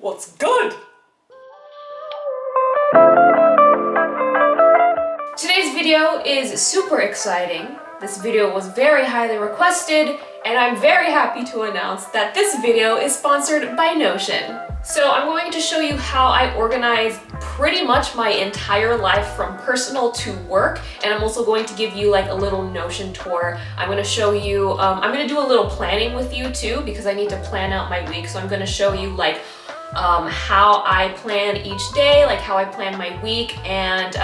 What's good? Today's video is super exciting. This video was very highly requested, and I'm very happy to announce that this video is sponsored by Notion. So I'm going to show you how I organize pretty much my entire life from personal to work, and I'm also going to give you like a little Notion tour. I'm going to show you, I'm going to do a little planning with you too, because I need to plan out my week. So I'm going to show you like how I plan each day, like how I plan my week, and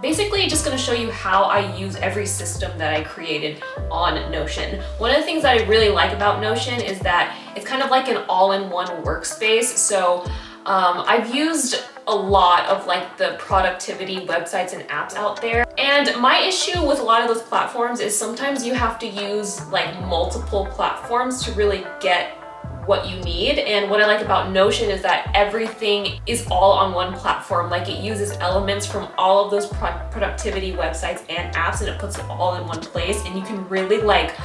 basically just gonna show you how I use every system that I created on Notion. One of the things that I really like about Notion is that it's kind of like an all-in-one workspace. So I've used a lot of like the productivity websites and apps out there. And my issue with a lot of those platforms is sometimes you have to use like multiple platforms to really get what you need. And what I like about Notion is that everything is all on one platform. Like it uses elements from all of those productivity websites and apps, and it puts it all in one place. And you can really like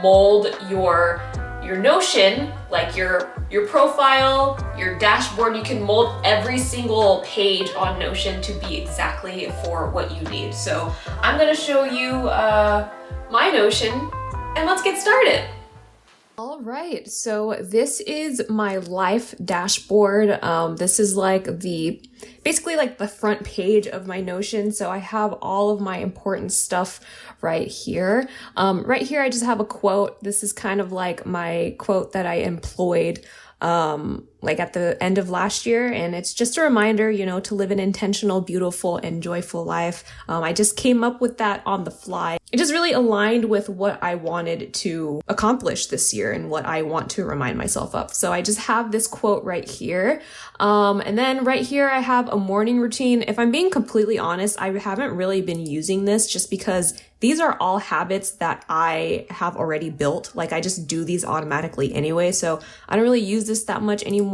mold your Notion, like your profile, your dashboard. You can mold every single page on Notion to be exactly for what you need. So I'm gonna show you my Notion, and let's get started. All right, so this is my life dashboard. This is like basically like the front page of my Notion. So I have all of my important stuff right here. Right here, I just have a quote. This is kind of like my quote that I employed like at the end of last year. And it's just a reminder, you know, to live an intentional, beautiful, and joyful life. I just came up with that on the fly. It just really aligned with what I wanted to accomplish this year and what I want to remind myself of. So I just have this quote right here. And then right here, I have a morning routine. If I'm being completely honest, I haven't really been using this just because these are all habits that I have already built. Like I just do these automatically anyway. So I don't really use this that much anymore.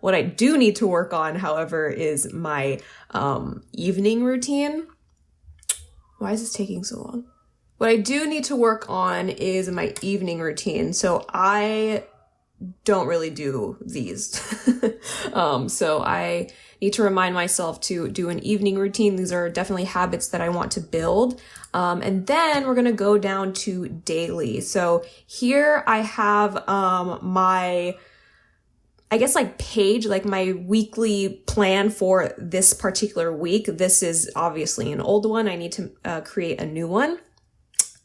What I do need to work on, however, is my evening routine. Why is this taking so long? What I do need to work on is my evening routine. So I don't really do these. So I need to remind myself to do an evening routine. These are definitely habits that I want to build. And then we're going to go down to daily. So here I have my, I guess like page, like my weekly plan for this particular week. This is obviously an old one. I need to create a new one.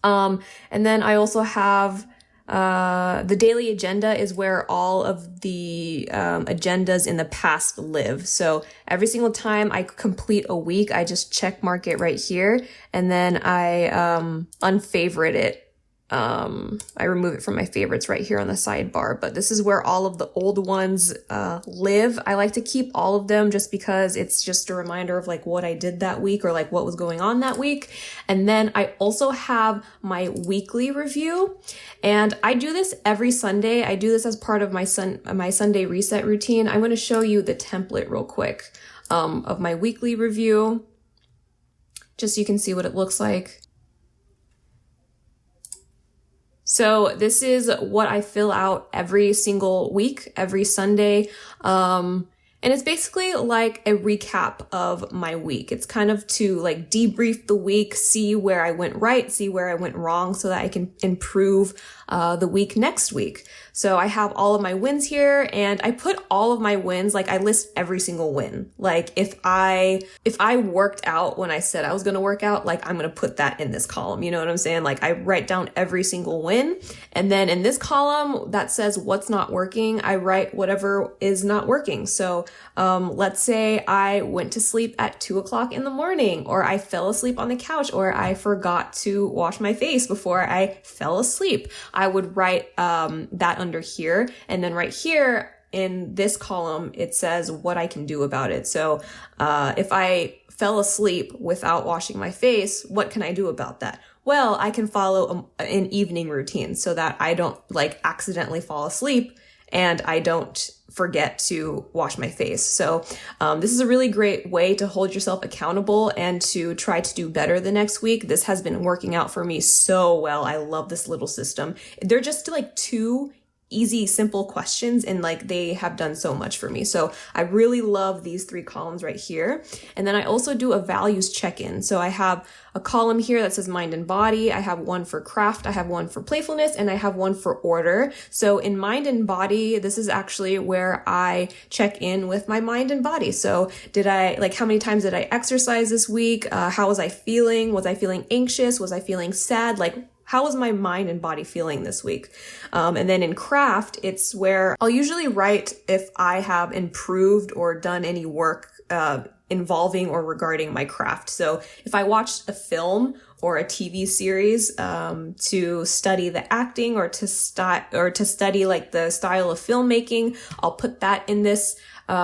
And then I also have the daily agenda is where all of the agendas in the past live. So every single time I complete a week, I just check mark it right here, and then I unfavorite it. I remove it from my favorites right here on the sidebar, but this is where all of the old ones live. I like to keep all of them just because it's just a reminder of like what I did that week or like what was going on that week. And then I also have my weekly review, and I do this every Sunday. I do this as part of my Sunday reset routine. I'm going to show you the template real quick of my weekly review, just so you can see what it looks like. So this is what I fill out every single week, every Sunday. And it's basically like a recap of my week. It's kind of to like debrief the week, see where I went right, see where I went wrong, so that I can improve the week next week. So I have all of my wins here, and I put all of my wins, like I list every single win. Like if I worked out when I said I was going to work out, like I'm going to put that in this column. You know what I'm saying? Like I write down every single win. And then in this column that says what's not working, I write whatever is not working. So let's say I went to sleep at 2:00 in the morning, or I fell asleep on the couch, or I forgot to wash my face before I fell asleep. I would write that under here. And then right here in this column, it says what I can do about it. So if I fell asleep without washing my face, what can I do about that? Well, I can follow an evening routine so that I don't like accidentally fall asleep and I don't forget to wash my face. So this is a really great way to hold yourself accountable and to try to do better the next week. This has been working out for me so well. I love this little system. They're just like 2 easy, simple questions, and like they have done so much for me. So I really love these 3 columns right here. And then I also do a values check-in. So I have a column here that says mind and body. I have one for craft, I have one for playfulness, and I have one for order. So in mind and body, this is actually where I check in with my mind and body. So how many times did I exercise this week? How was I feeling? Was I feeling anxious? Was I feeling sad? Like, how was my mind and body feeling this week? And then in craft, it's where I'll usually write if I have improved or done any work involving or regarding my craft. So if I watched a film or a TV series to study the acting or to study like the style of filmmaking, I'll put that in this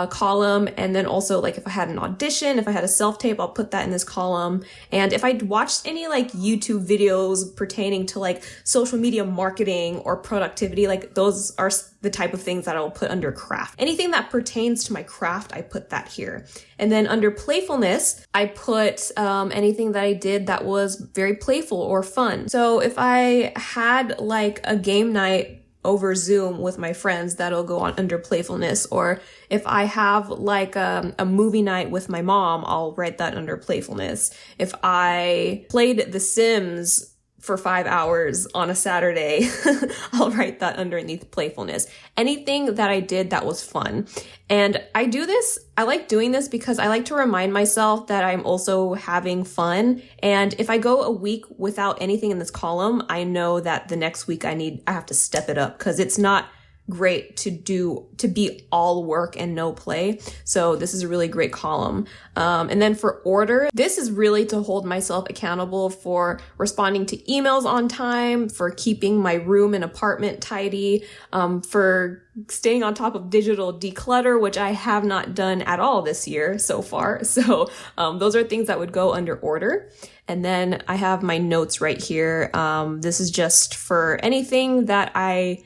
column. And then also like if I had an audition, if I had a self-tape, I'll put that in this column. And if I watched any like YouTube videos pertaining to like social media marketing or productivity, like those are the type of things that I'll put under craft. Anything that pertains to my craft, I put that here. And then under playfulness, I put anything that I did that was very playful or fun. So if I had like a game night over Zoom with my friends, that'll go on under playfulness. Or if I have like a movie night with my mom, I'll write that under playfulness. If I played The Sims for 5 hours on a Saturday, I'll write that underneath playfulness. Anything that I did that was fun. And I like doing this because I like to remind myself that I'm also having fun. And if I go a week without anything in this column, I know that the next week I have to step it up, because it's not great to be all work and no play. So this is a really great column. And then for order, this is really to hold myself accountable for responding to emails on time, for keeping my room and apartment tidy, for staying on top of digital declutter, which I have not done at all this year so far. So those are things that would go under order. And then I have my notes right here. This is just for anything that I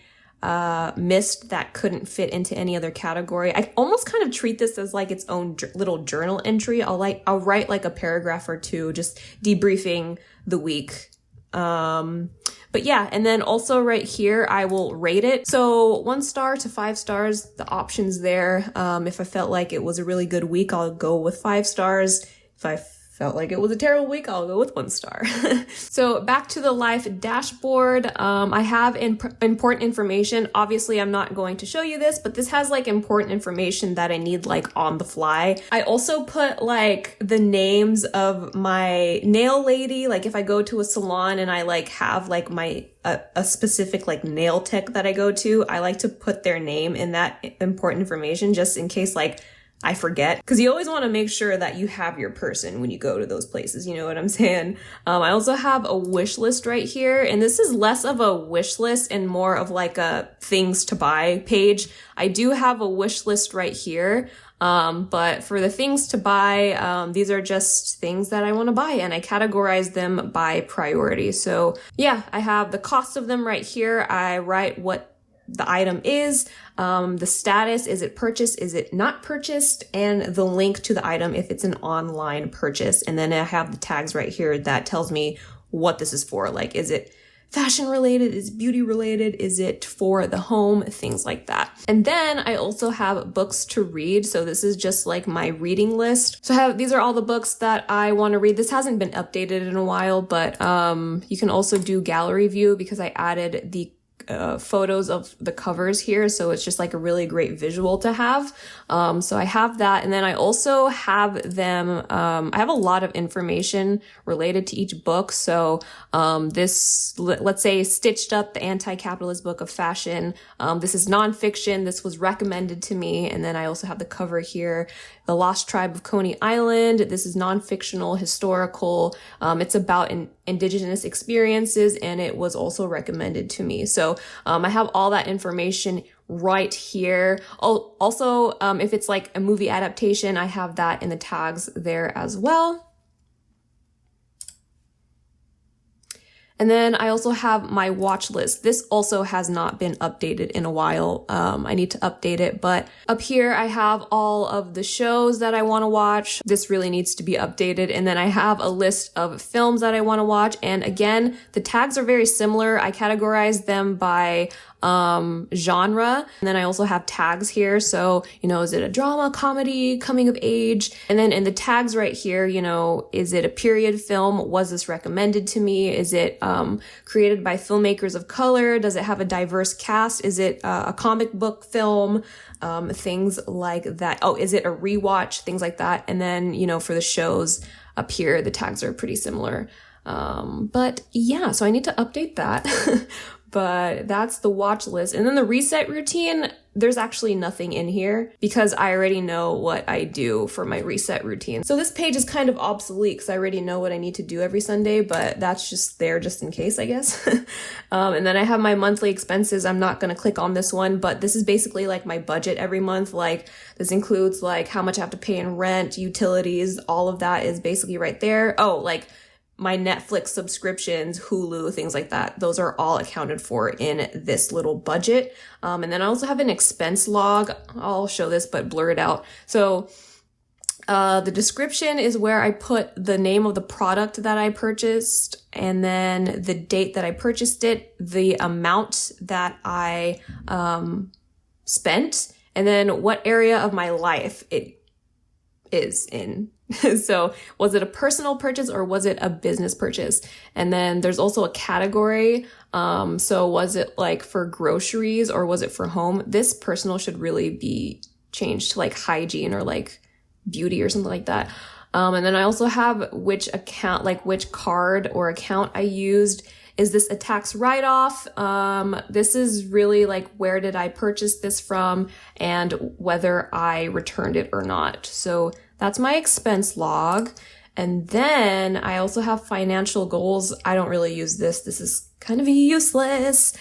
missed that couldn't fit into any other category. I almost kind of treat this as like its own little journal entry. I'll write like a paragraph or two, just debriefing the week. But yeah, and then also right here, I will rate it. So 1 star to 5 stars, the options there. If I felt like it was a really good week, I'll go with 5 stars. If I felt like it was a terrible week, I'll go with 1 star. So back to the life dashboard. I have important information. Obviously, I'm not going to show you this, but this has like important information that I need like on the fly. I also put like the names of my nail lady. Like if I go to a salon and I like have like a specific like nail tech that I go to, I like to put their name in that important information just in case like I forget, because you always want to make sure that you have your person when you go to those places. You know what I'm saying? I also have a wish list right here, and this is less of a wish list and more of like a things to buy page. I do have a wish list right here. But for the things to buy, these are just things that I want to buy, and I categorize them by priority. So yeah, I have the cost of them right here. I write what the item is, the status, is it purchased, is it not purchased, and the link to the item if it's an online purchase. And then I have the tags right here that tells me what this is for. Like, is it fashion related? Is it beauty related? Is it for the home? Things like that. And then I also have books to read. So this is just like my reading list. So these are all the books that I want to read. This hasn't been updated in a while, but you can also do gallery view because I added the photos of the covers here, so it's just like a really great visual to have. So I have that, and then I also have them, I have a lot of information related to each book. So this, let's say Stitched Up, the Anti-Capitalist Book of Fashion, this is nonfiction, this was recommended to me. And then I also have the cover here, The Lost Tribe of Coney Island. This is non-fictional, historical. It's about indigenous experiences, and it was also recommended to me. So I have all that information right here. Also, if it's like a movie adaptation, I have that in the tags there as well. And then I also have my watch list. This also has not been updated in a while. I need to update it, but up here I have all of the shows that I want to watch. This really needs to be updated. And then I have a list of films that I want to watch. And again, the tags are very similar. I categorize them by genre. And then I also have tags here. So, is it a drama, comedy, coming of age? And then in the tags right here, is it a period film? Was this recommended to me? Is it created by filmmakers of color? Does it have a diverse cast? Is it a comic book film? Things like that. Oh, is it a rewatch? Things like that. And then, for the shows up here, the tags are pretty similar. But yeah, so I need to update that. But that's the watch list. And then the reset routine, there's actually nothing in here because I already know what I do for my reset routine. So this page is kind of obsolete because I already know what I need to do every Sunday, but that's just there just in case, I guess. And then I have my monthly expenses. I'm not going to click on this one, but this is basically like my budget every month. Like this includes like how much I have to pay in rent, utilities, all of that is basically right there. Oh, like my Netflix subscriptions, Hulu, things like that. Those are all accounted for in this little budget. And then I also have an expense log. I'll show this, but blur it out. So the description is where I put the name of the product that I purchased, and then the date that I purchased it, the amount that I spent, and then what area of my life it is in. So was it a personal purchase or was it a business purchase? And then there's also a category. So was it like for groceries or was it for home? This personal should really be changed to like hygiene or like beauty or something like that. And then I also have which account, like which card or account I used. Is this a tax write-off? This is really like where did I purchase this from and whether I returned it or not. So that's my expense log. And then I also have financial goals. I don't really use this. This is kind of useless.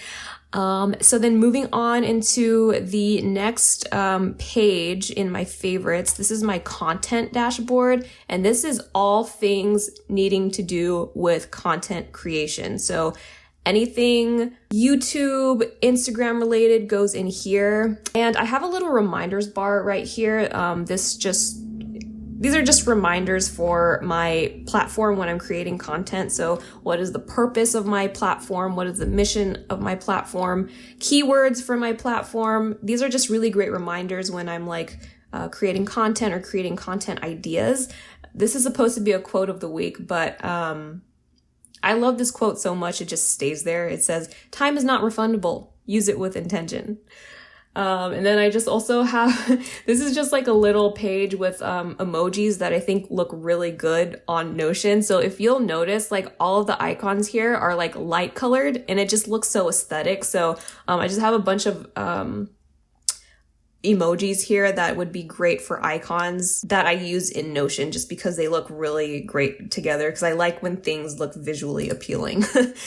So then moving on into the next page in my favorites, this is my content dashboard, and this is all things needing to do with content creation. So anything YouTube, Instagram related goes in here. And I have a little reminders bar right here. These are just reminders for my platform when I'm creating content. So what is the purpose of my platform? What is the mission of my platform? Keywords for my platform. These are just really great reminders when I'm like creating content or creating content ideas. This is supposed to be a quote of the week, but I love this quote so much it just stays there. It says, "Time is not refundable. Use it with intention." And then I just also have, this is just like a little page with emojis that I think look really good on Notion. So if you'll notice, like all of the icons here are like light colored and it just looks so aesthetic. So I just have a bunch of emojis here that would be great for icons that I use in Notion just because they look really great together because I like when things look visually appealing.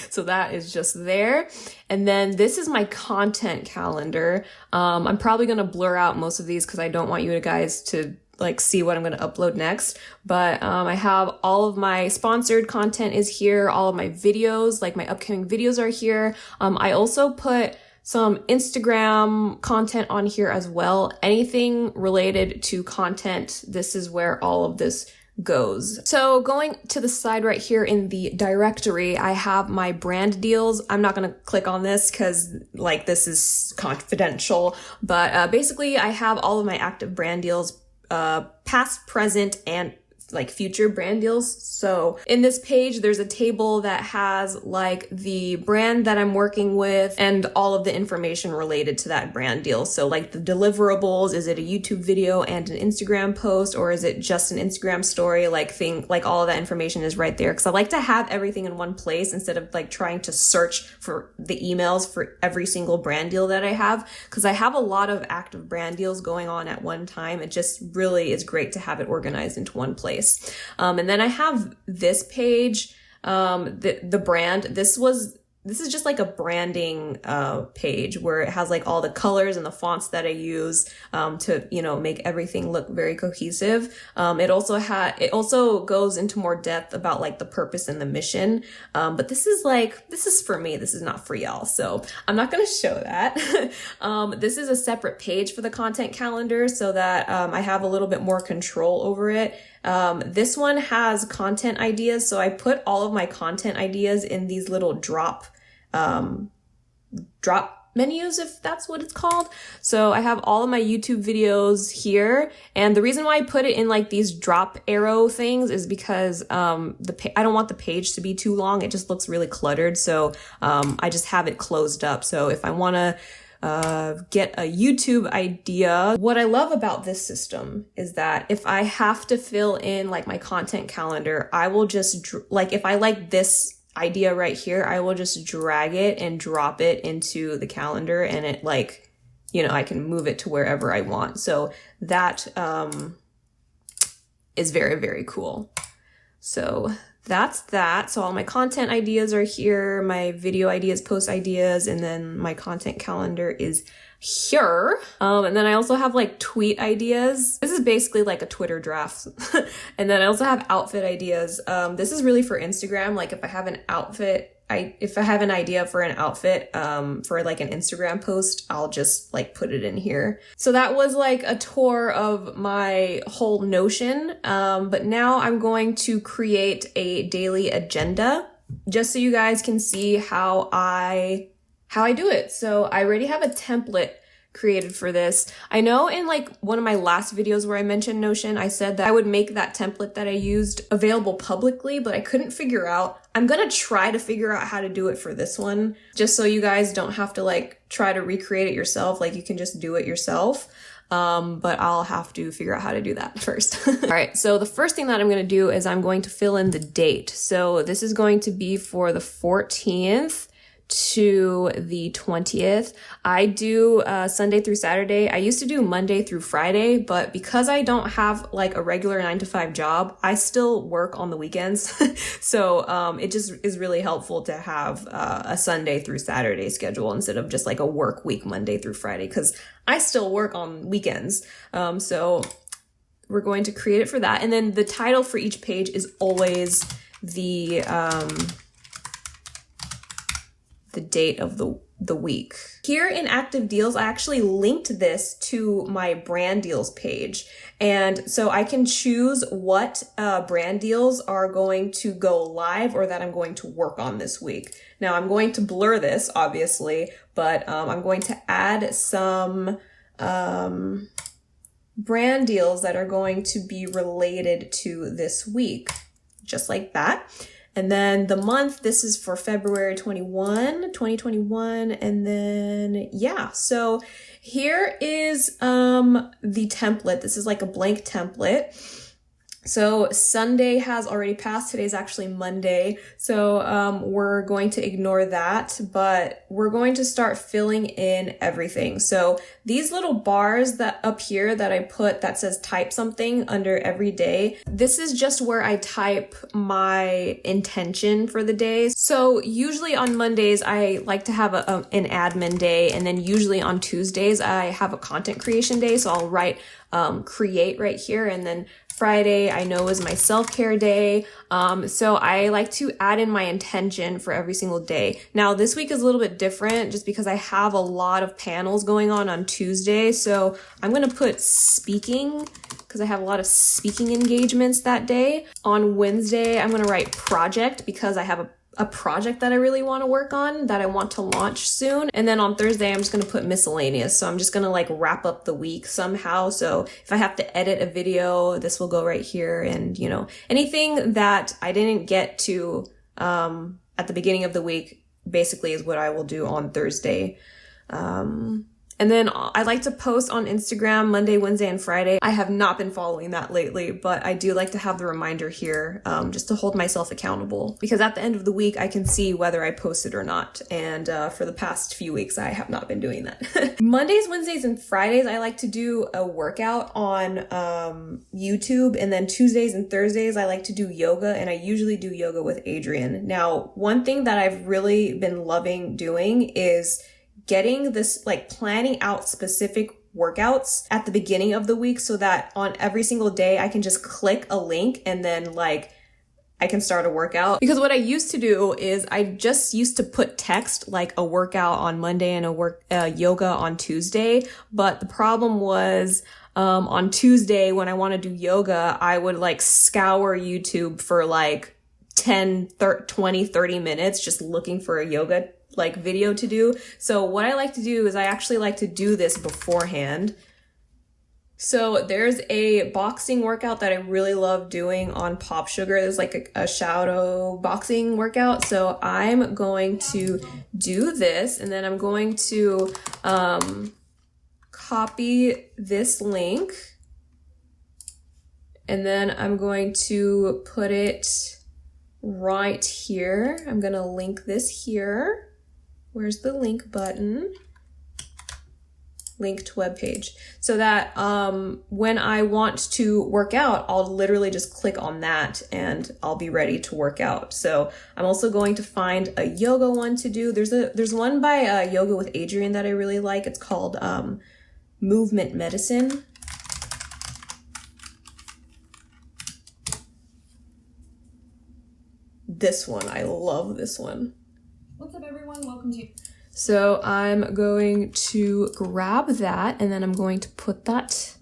So that is just there. And then this is my content calendar. I'm probably going to blur out most of these because I don't want you guys to like see what I'm going to upload next. But I have all of my sponsored content is here. All of my videos, like my upcoming videos are here. I also put some Instagram content on here as well. Anything related to content, this is where all of this goes. So going to the side right here in the directory, I have my brand deals. I'm not going to click on this because like this is confidential, but basically I have all of my active brand deals, past, present, and like future brand deals. So in this page, there's a table that has like the brand that I'm working with and all of the information related to that brand deal. So like the deliverables, is it a YouTube video and an Instagram post, or is it just an Instagram story? Like all of that information is right there. Cause I like to have everything in one place instead of like trying to search for the emails for every single brand deal that I have. Cause I have a lot of active brand deals going on at one time. It just really is great to have it organized into one place. And then I have this page, the brand. This is just like a branding page where it has like all the colors and the fonts that I use to make everything look very cohesive. It also goes into more depth about like the purpose and the mission. But this is for me. This is not for y'all. So I'm not going to show that. This is a separate page for the content calendar so that I have a little bit more control over it. This one has content ideas. So I put all of my content ideas in these little drop menus, if that's what it's called. So I have all of my YouTube videos here. And the reason why I put it in like these drop arrow things is because I don't want the page to be too long. It just looks really cluttered. So I just have it closed up. So if I want to get a YouTube idea. What I love about this system is that if I have to fill in like my content calendar, I will just like, if I like this idea right here, I will just drag it and drop it into the calendar, and it like, you know, I can move it to wherever I want. So that is very, very cool. So that's that. So all my content ideas are here, my video ideas, post ideas, and then my content calendar is here. And then I also have like tweet ideas. This is basically like a Twitter draft. And then I also have outfit ideas. This is really for Instagram. Like if I have an outfit, if I have an idea for an outfit for like an Instagram post, I'll just like put it in here. So that was like a tour of my whole Notion. But now I'm going to create a daily agenda just so you guys can see how I do it. So I already have a template created for this. I know in like one of my last videos where I mentioned Notion, I said that I would make that template that I used available publicly, but I couldn't figure out. I'm gonna try to figure out how to do it for this one, just so you guys don't have to like try to recreate it yourself. Like you can just do it yourself. But I'll have to figure out how to do that first. All right. So the first thing that I'm going to do is I'm going to fill in the date. So this is going to be for the 14th to the 20th. I do Sunday through Saturday. I used to do Monday through Friday, but because I don't have like a regular 9-to-5 job, I still work on the weekends. So it just is really helpful to have a Sunday through Saturday schedule instead of just like a work week Monday through Friday, because I still work on weekends. So we're going to create it for that. And then the title for each page is always the date of the week. Here in active deals, I actually linked this to my brand deals page. And so I can choose what brand deals are going to go live or that I'm going to work on this week. Now I'm going to blur this obviously, but I'm going to add some brand deals that are going to be related to this week, just like that. And then the month, this is for February 2021. And then, yeah, so here is the template. This is like a blank template. So Sunday has already passed. Today's actually Monday. So we're going to ignore that, but we're going to start filling in everything. So these little bars that up here that I put that says type something under every day, this is just where I type my intention for the day. So usually on Mondays, I like to have an admin day. And then usually on Tuesdays, I have a content creation day. So I'll write create right here. And then Friday, I know, is my self-care day. So I like to add in my intention for every single day. Now, this week is a little bit different just because I have a lot of panels going on Tuesday. So I'm going to put speaking because I have a lot of speaking engagements that day. On Wednesday, I'm going to write project because I have a project that I really want to work on that I want to launch soon. And then on Thursday, I'm just going to put miscellaneous. So I'm just going to like wrap up the week somehow. So if I have to edit a video, this will go right here. And, you know, anything that I didn't get to at the beginning of the week basically is what I will do on Thursday. And then I like to post on Instagram Monday, Wednesday, and Friday. I have not been following that lately, but I do like to have the reminder here just to hold myself accountable, because at the end of the week, I can see whether I posted or not. And for the past few weeks, I have not been doing that. Mondays, Wednesdays, and Fridays, I like to do a workout on YouTube. And then Tuesdays and Thursdays, I like to do yoga. And I usually do yoga with Adrian. Now, one thing that I've really been loving doing is getting this, like planning out specific workouts at the beginning of the week so that on every single day I can just click a link and then like I can start a workout. Because what I used to do is I just used to put text like a workout on Monday and a yoga on Tuesday. But the problem was on Tuesday when I want to do yoga, I would like scour YouTube for like 10, 20, 30 minutes just looking for a yoga like video to do. So what I like to do is I actually like to do this beforehand. So there's a boxing workout that I really love doing on Pop Sugar. There's like a shadow boxing workout. So I'm going to do this, and then I'm going to copy this link, and then I'm going to put it right here. I'm going to link this here. Where's the link button? Link to web page, so that when I want to work out, I'll literally just click on that and I'll be ready to work out. So I'm also going to find a yoga one to do. There's one by Yoga with Adriene that I really like. It's called Movement Medicine. This one, I love this one. What's up, everyone? Welcome to... So I'm going to grab that, and then I'm going to put that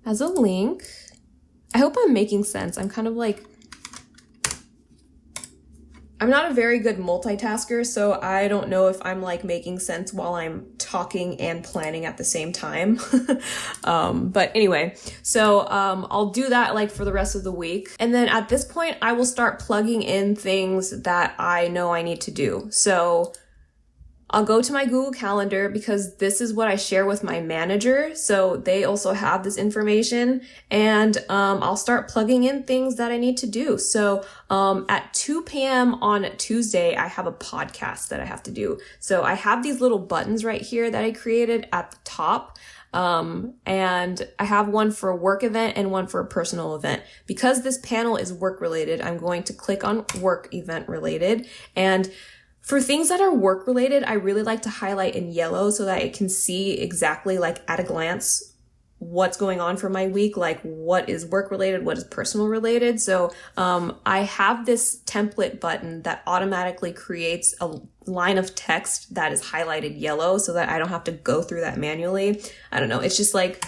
as a link. I hope I'm making sense. I'm kind of like, I'm not a very good multitasker, so I don't know if I'm like making sense while I'm talking and planning at the same time. But anyway, so I'll do that like for the rest of the week. And then at this point, I will start plugging in things that I know I need to do. So I'll go to my Google Calendar because this is what I share with my manager. So they also have this information, and I'll start plugging in things that I need to do. So at 2 p.m. on Tuesday, I have a podcast that I have to do. So I have these little buttons right here that I created at the top. And I have one for a work event and one for a personal event. Because this panel is work related, I'm going to click on work event related. And for things that are work related, I really like to highlight in yellow so that I can see exactly like at a glance what's going on for my week, like what is work related, what is personal related. So I have this template button that automatically creates a line of text that is highlighted yellow so that I don't have to go through that manually. I don't know. It's just like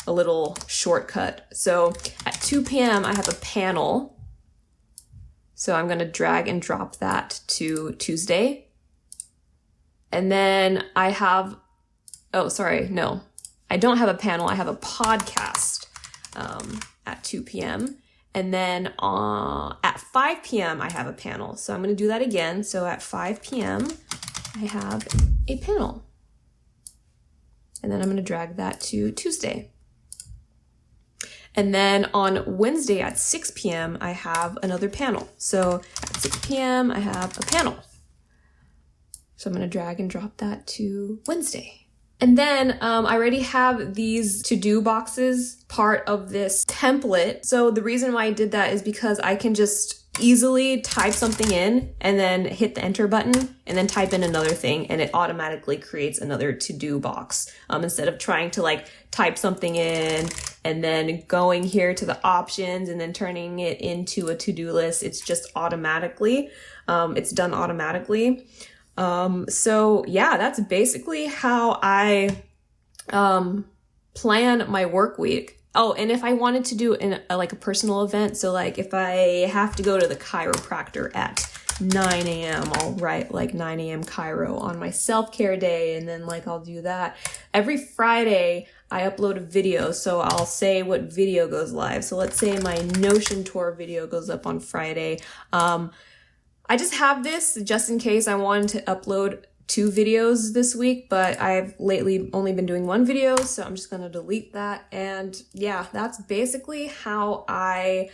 a little shortcut. So at 2 p.m. I have a panel. So I'm going to drag and drop that to Tuesday. And then I have, oh, sorry, no, I don't have a panel. I have a podcast at 2 p.m. And then at 5 p.m. I have a panel. So I'm going to do that again. So at 5 p.m. I have a panel. And then I'm going to drag that to Tuesday. And then on Wednesday at 6 p.m., I have another panel. So at 6 p.m., I have a panel. So I'm going to drag and drop that to Wednesday. And then I already have these to-do boxes part of this template. So the reason why I did that is because I can just easily type something in and then hit the enter button and then type in another thing, and it automatically creates another to-do box. Instead of trying to like type something in and then going here to the options and then turning it into a to-do list, it's just automatically, it's done automatically. So yeah, that's basically how I plan my work week. Oh, and if I wanted to do like a personal event, so like if I have to go to the chiropractor at 9 a.m., I'll write like 9 a.m. chiro on my self-care day, and then like I'll do that. Every Friday, I upload a video, so I'll say what video goes live. So let's say my Notion tour video goes up on Friday. I just have this just in case I wanted to upload 2 videos this week, but I've lately only been doing 1 video, so I'm just gonna delete that. And yeah, that's basically how I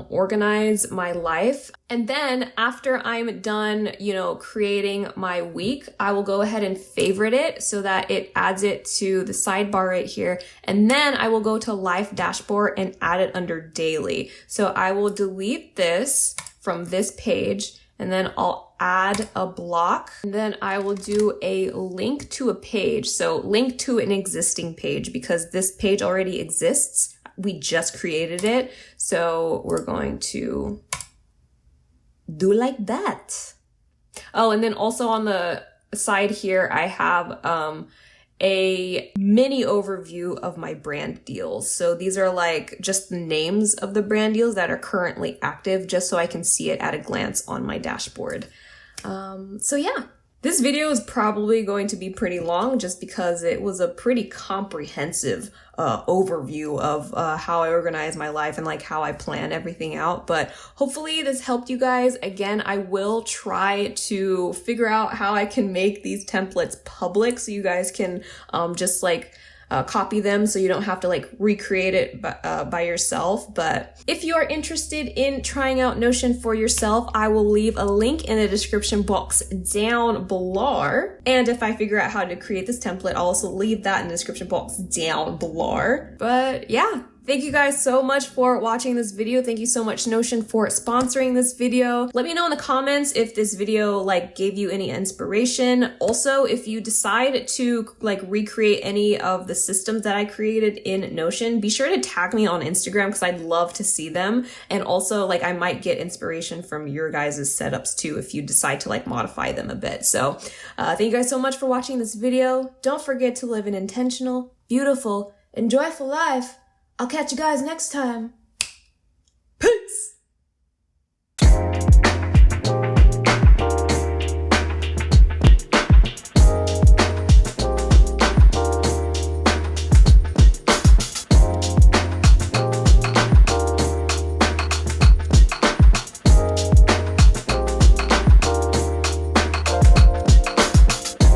organize my life. And then after I'm done, creating my week, I will go ahead and favorite it so that it adds it to the sidebar right here. And then I will go to Life Dashboard and add it under daily. So I will delete this from this page, and then I'll add a block, and then I will do a link to a page. So link to an existing page because this page already exists. We just created it. So we're going to do like that. Oh, and then also on the side here, I have a mini overview of my brand deals. So these are like just the names of the brand deals that are currently active, just so I can see it at a glance on my dashboard. So yeah, This video is probably going to be pretty long just because it was a pretty comprehensive overview of how I organize my life and like how I plan everything out. But hopefully this helped you guys. Again, I will try to figure out how I can make these templates public so you guys can just like copy them so you don't have to like recreate it by yourself. But if you are interested in trying out Notion for yourself, I will leave a link in the description box down below. And if I figure out how to create this template, I'll also leave that in the description box down below. But yeah. Thank you guys so much for watching this video. Thank you so much, Notion, for sponsoring this video. Let me know in the comments if this video like gave you any inspiration. Also, if you decide to like recreate any of the systems that I created in Notion, be sure to tag me on Instagram because I'd love to see them. And also like I might get inspiration from your guys' setups too if you decide to like modify them a bit. So thank you guys so much for watching this video. Don't forget to live an intentional, beautiful, and joyful life. I'll catch you guys next time.